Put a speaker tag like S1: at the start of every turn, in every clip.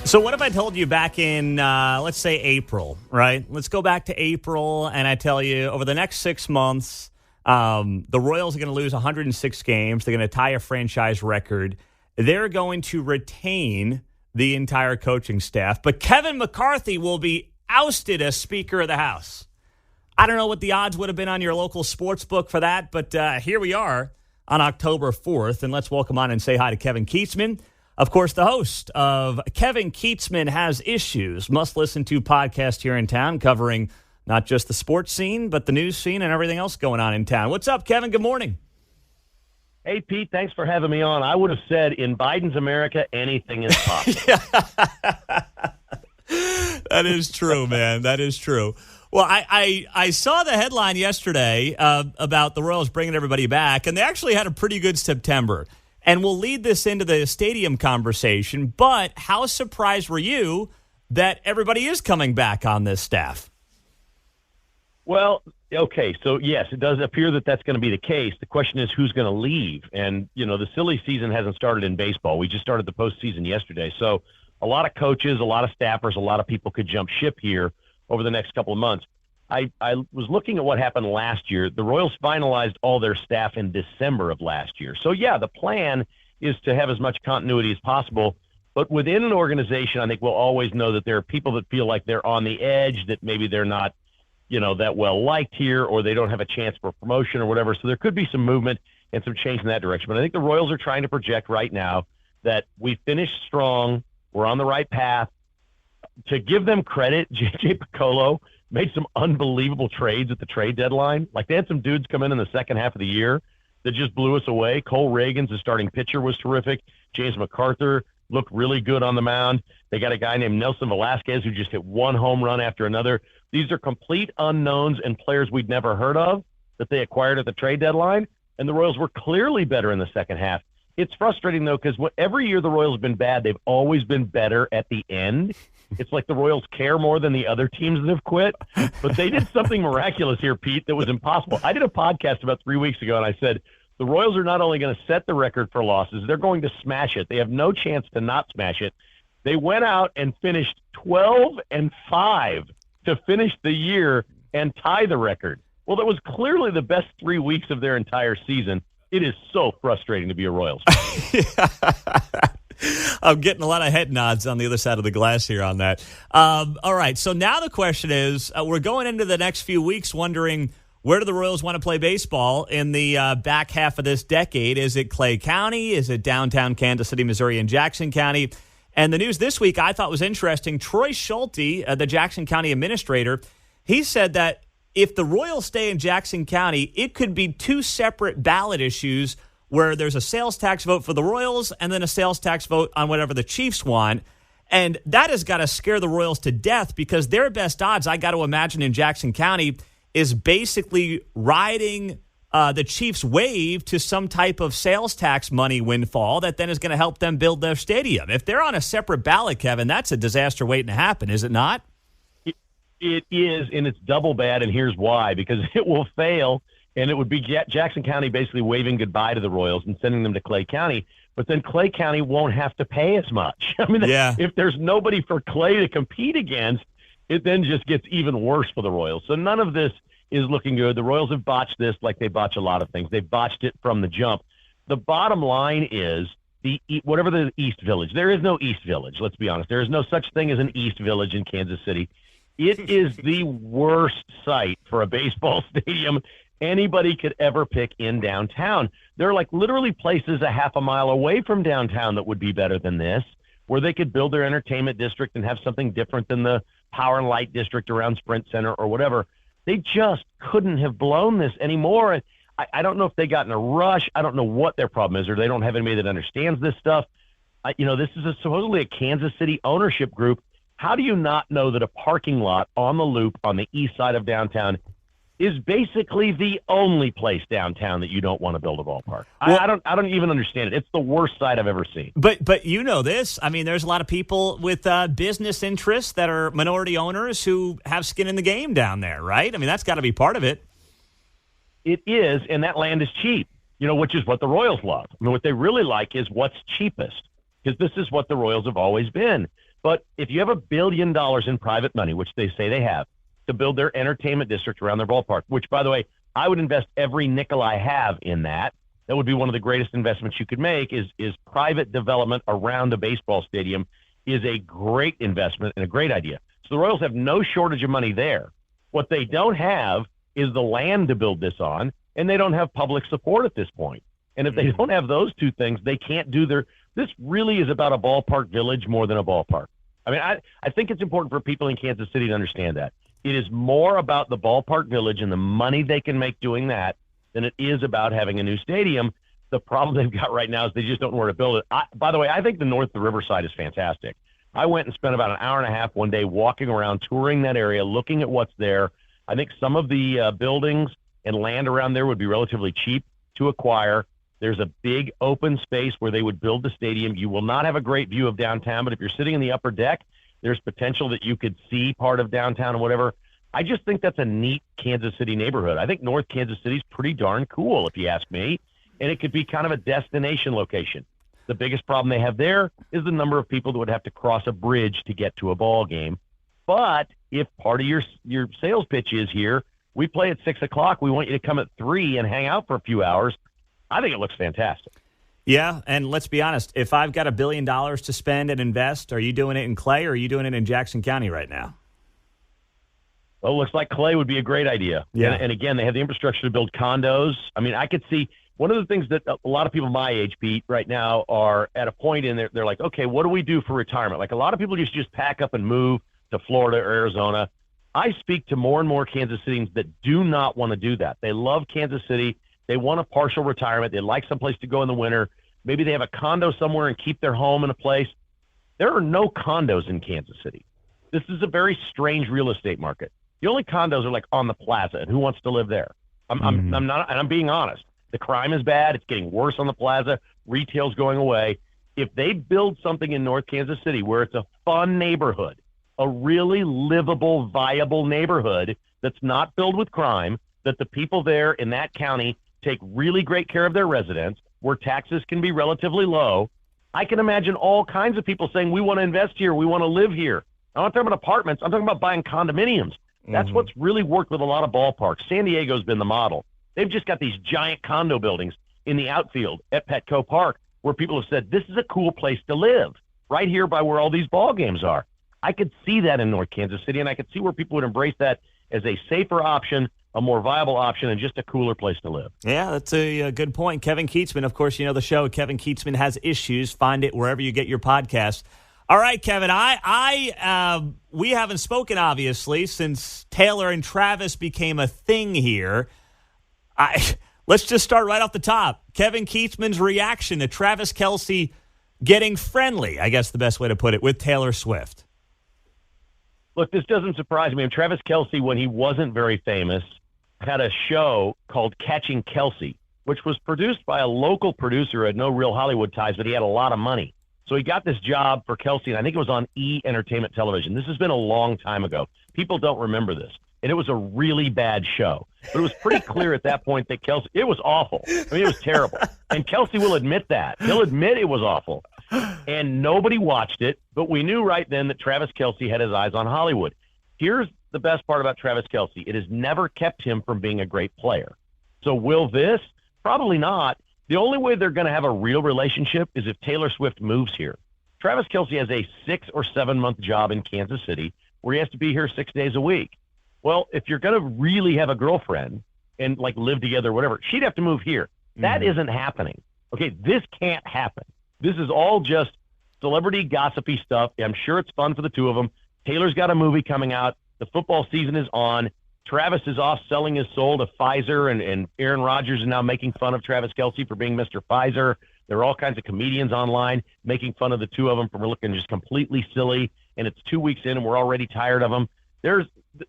S1: So what if I told you back in, let's say, April, right? Let's go back to April, and I tell you, over the next 6 months, the Royals are going to lose 106 games. They're going to tie a franchise record. They're going to retain the entire coaching staff, but Kevin McCarthy will be ousted as Speaker of the House. I don't know what the odds would have been on your local sports book for that, but here we are on October 4th, and let's welcome on and say hi to Kevin Kietzman. Of course, the host of Kevin Kietzman Has Issues, must-listen-to podcast here in town, covering not just the sports scene, but the news scene and everything else going on in town. What's up, Kevin? Good morning.
S2: Hey, Pete, thanks for having me on. I would have said, in Biden's America, anything is possible.
S1: That is true, man. That is true. Well, I saw the headline yesterday about the Royals bringing everybody back, and they actually had a pretty good September. And we'll lead this into the stadium conversation, but how surprised were you that everybody is coming back on this staff?
S2: Well, okay, so yes, it does appear that that's going to be the case. The question is who's going to leave. And, you know, the silly season hasn't started in baseball. We just started the postseason yesterday. So a lot of coaches, a lot of staffers, a lot of people could jump ship here over the next couple of months. I was looking at what happened last year. The Royals finalized all their staff in December of last year. So, yeah, the plan is to have as much continuity as possible. But within an organization, I think we'll always know that there are people that feel like they're on the edge, that maybe they're not, you know, that well liked here, or they don't have a chance for promotion or whatever. So there could be some movement and some change in that direction. But I think the Royals are trying to project right now that we finished strong. We're on the right path. To give them credit, J.J. Piccolo made some unbelievable trades at the trade deadline. Like, they had some dudes come in the second half of the year that just blew us away. Cole Reagans, the starting pitcher, was terrific. James McArthur looked really good on the mound. They got a guy named Nelson Velasquez who just hit one home run after another. These are complete unknowns and players we'd never heard of that they acquired at the trade deadline, and the Royals were clearly better in the second half. It's frustrating, though, because every year the Royals have been bad, they've always been better at the end. It's like the Royals care more than the other teams that have quit. But they did something miraculous here, Pete, that was impossible. I did a podcast about 3 weeks ago, and I said the Royals are not only going to set the record for losses, they're going to smash it. They have no chance to not smash it. They went out and finished 12-5 to finish the year and tie the record. Well, that was clearly the best 3 weeks of their entire season. It is so frustrating to be a Royals fan.
S1: I'm getting a lot of head nods on the other side of the glass here on that. All right, so now the question is, we're going into the next few weeks wondering, where do the Royals want to play baseball in the back half of this decade? Is it Clay County? Is it downtown Kansas City, Missouri, and Jackson County? And the news this week I thought was interesting. Troy Schulte, the Jackson County administrator, he said that if the Royals stay in Jackson County, it could be two separate ballot issues where there's a sales tax vote for the Royals and then a sales tax vote on whatever the Chiefs want. And that has got to scare the Royals to death, because their best odds, I got to imagine, in Jackson County is basically riding the Chiefs' wave to some type of sales tax money windfall that then is going to help them build their stadium. If they're on a separate ballot, Kevin, that's a disaster waiting to happen, is it not?
S2: It is, and it's double bad, and here's why. Because it will fail, and it would be Jackson County basically waving goodbye to the Royals and sending them to Clay County. But then Clay County won't have to pay as much. I mean, If there's nobody for Clay to compete against, it then just gets even worse for the Royals. So none of this is looking good. The Royals have botched this like they botch a lot of things. They've botched it from the jump. The bottom line is, whatever the East Village, there is no East Village, let's be honest. There is no such thing as an East Village in Kansas City. It is the worst site for a baseball stadium anybody could ever pick in downtown. There are like literally places a half a mile away from downtown that would be better than this, where they could build their entertainment district and have something different than the Power and Light district around Sprint Center or whatever. They just couldn't have blown this anymore. And I don't know if they got in a rush. I don't know what their problem is, or they don't have anybody that understands this stuff. This is supposedly a Kansas City ownership group. How do you not know that a parking lot on the Loop on the east side of downtown is basically the only place downtown that you don't want to build a ballpark? Well, I don't even understand it. It's the worst site I've ever seen.
S1: But you know this. I mean, there's a lot of people with business interests that are minority owners who have skin in the game down there, right? I mean, that's got to be part of it.
S2: It is, and that land is cheap, which is what the Royals love. I mean, what they really like is what's cheapest, because this is what the Royals have always been. But if you have $1 billion in private money, which they say they have, to build their entertainment district around their ballpark, which, by the way, I would invest every nickel I have in that. That would be one of the greatest investments you could make is private development around a baseball stadium is a great investment and a great idea. So the Royals have no shortage of money there. What they don't have is the land to build this on, and they don't have public support at this point. And if they don't have those two things, they can't do this really is about a ballpark village more than a ballpark. I mean, I think it's important for people in Kansas City to understand that. It is more about the ballpark village and the money they can make doing that than it is about having a new stadium. The problem they've got right now is they just don't know where to build it. By the way, I think the north of the riverside is fantastic. I went and spent about an hour and a half one day walking around, touring that area, looking at what's there. I think some of the buildings and land around there would be relatively cheap to acquire. There's a big open space where they would build the stadium. You will not have a great view of downtown, but if you're sitting in the upper deck, there's potential that you could see part of downtown and whatever. I just think that's a neat Kansas City neighborhood. I think North Kansas City is pretty darn cool, if you ask me, and it could be kind of a destination location. The biggest problem they have there is the number of people that would have to cross a bridge to get to a ball game. But if part of your sales pitch is here, we play at 6 o'clock. We want you to come at 3 and hang out for a few hours. I think it looks fantastic.
S1: Yeah, and let's be honest. If I've got $1 billion to spend and invest, are you doing it in Clay or are you doing it in Jackson County right now?
S2: Well, it looks like Clay would be a great idea.
S1: Yeah.
S2: And again, they have the infrastructure to build condos. I mean, I could see one of the things that a lot of people my age, Pete, right now are at a point in there. They're like, okay, what do we do for retirement? Like a lot of people just pack up and move to Florida or Arizona. I speak to more and more Kansas Cityans that do not want to do that. They love Kansas City. They want a partial retirement. They like someplace to go in the winter. Maybe they have a condo somewhere and keep their home in a place. There are no condos in Kansas City. This is a very strange real estate market. The only condos are like on the plaza, and who wants to live there? I'm not, and I'm being honest. The crime is bad. It's getting worse on the plaza. Retail's going away. If they build something in North Kansas City where it's a fun neighborhood, a really livable, viable neighborhood that's not filled with crime, that the people there in that county take really great care of their residents, where taxes can be relatively low, I can imagine all kinds of people saying, we want to invest here, we want to live here. I'm not talking about apartments. I'm talking about buying condominiums. That's what's really worked with a lot of ballparks. San Diego's been the model. They've just got these giant condo buildings in the outfield at Petco Park where people have said, this is a cool place to live, right here by where all these ball games are. I could see that in North Kansas City, and I could see where people would embrace that as a safer option, a more viable option, and just a cooler place to live.
S1: Yeah, that's a good point. Kevin Kietzman, of course, you know the show. Kevin Kietzman Has Issues. Find it wherever you get your podcast. All right, Kevin, we haven't spoken, obviously, since Taylor and Travis became a thing here. Let's just start right off the top. Kevin Kietzman's reaction to Travis Kelce getting friendly, I guess the best way to put it, with Taylor Swift.
S2: Look, this doesn't surprise me. Travis Kelce, when he wasn't very famous, had a show called Catching Kelce, which was produced by a local producer who had no real Hollywood ties, but he had a lot of money. So he got this job for Kelce, and I think it was on E! Entertainment Television. This has been a long time ago. People don't remember this. And it was a really bad show. But it was pretty clear at that point that Kelce, it was awful. I mean, it was terrible. And Kelce will admit that. He'll admit it was awful. And nobody watched it, but we knew right then that Travis Kelce had his eyes on Hollywood. Here's the best part about Travis Kelce. It has never kept him from being a great player. So will this? Probably not. The only way they're going to have a real relationship is if Taylor Swift moves here. Travis Kelce has a 6 or 7 month job in Kansas City where he has to be here 6 days a week. Well, if you're going to really have a girlfriend and like live together or whatever, she'd have to move here. That isn't happening. Okay, this can't happen. This is all just celebrity gossipy stuff. I'm sure it's fun for the two of them. Taylor's got a movie coming out. The football season is on. Travis is off selling his soul to Pfizer, and Aaron Rodgers is now making fun of Travis Kelce for being Mr. Pfizer. There are all kinds of comedians online making fun of the two of them for looking just completely silly, and it's 2 weeks in and we're already tired of them.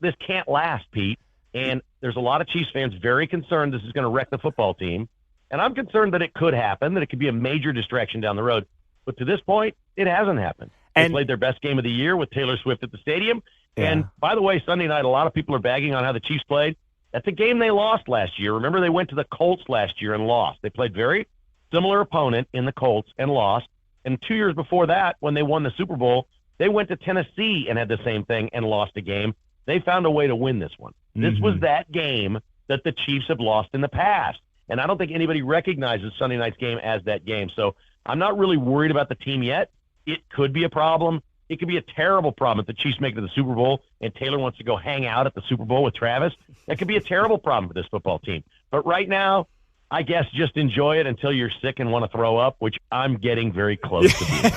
S2: This can't last, Pete, and there's a lot of Chiefs fans very concerned this is going to wreck the football team, and I'm concerned that it could happen, that it could be a major distraction down the road. But to this point, it hasn't happened. They played their best game of the year with Taylor Swift at the stadium. Yeah. And by the way, Sunday night, a lot of people are bagging on how the Chiefs played. That's a game they lost last year. Remember, they went to the Colts last year and lost. They played very similar opponent in the Colts and lost. And 2 years before that, when they won the Super Bowl, They went to Tennessee and had the same thing and lost a game. They found a way to win this one. This was that game that the Chiefs have lost in the past. And I don't think anybody recognizes Sunday night's game as that game. So I'm not really worried about the team yet. It could be a problem. It could be a terrible problem if the Chiefs make it to the Super Bowl and Taylor wants to go hang out at the Super Bowl with Travis. That could be a terrible problem for this football team. But right now, I guess just enjoy it until you're sick and want to throw up, which I'm getting very close to being.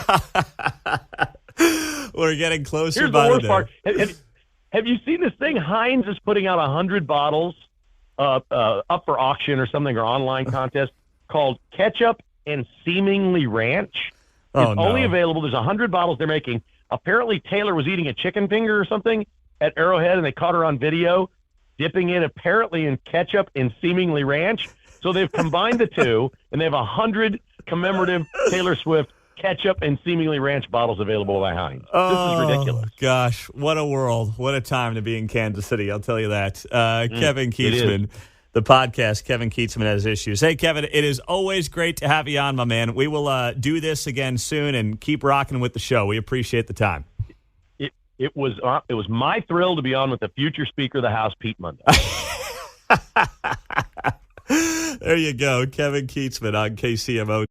S1: We're getting closer.
S2: Here's
S1: by
S2: the worst
S1: the
S2: part. Have you seen this thing? Heinz is putting out 100 bottles up for auction or something, or online contest called Ketchup and Seemingly Ranch. It's only available. There's 100 bottles they're making. Apparently, Taylor was eating a chicken finger or something at Arrowhead, and they caught her on video dipping it apparently in ketchup and Seemingly Ranch. So they've combined the two, and they have 100 commemorative Taylor Swift ketchup and Seemingly Ranch bottles available by Heinz. This is ridiculous.
S1: Gosh, what a world. What a time to be in Kansas City, I'll tell you that. Kevin Kietzman, the podcast, Kevin Kietzman Has Issues. Hey, Kevin, it is always great to have you on, my man. We will do this again soon and keep rocking with the show. We appreciate the time.
S2: It was my thrill to be on with the future Speaker of the House, Pete Monday.
S1: There you go, Kevin Kietzman on KCMO.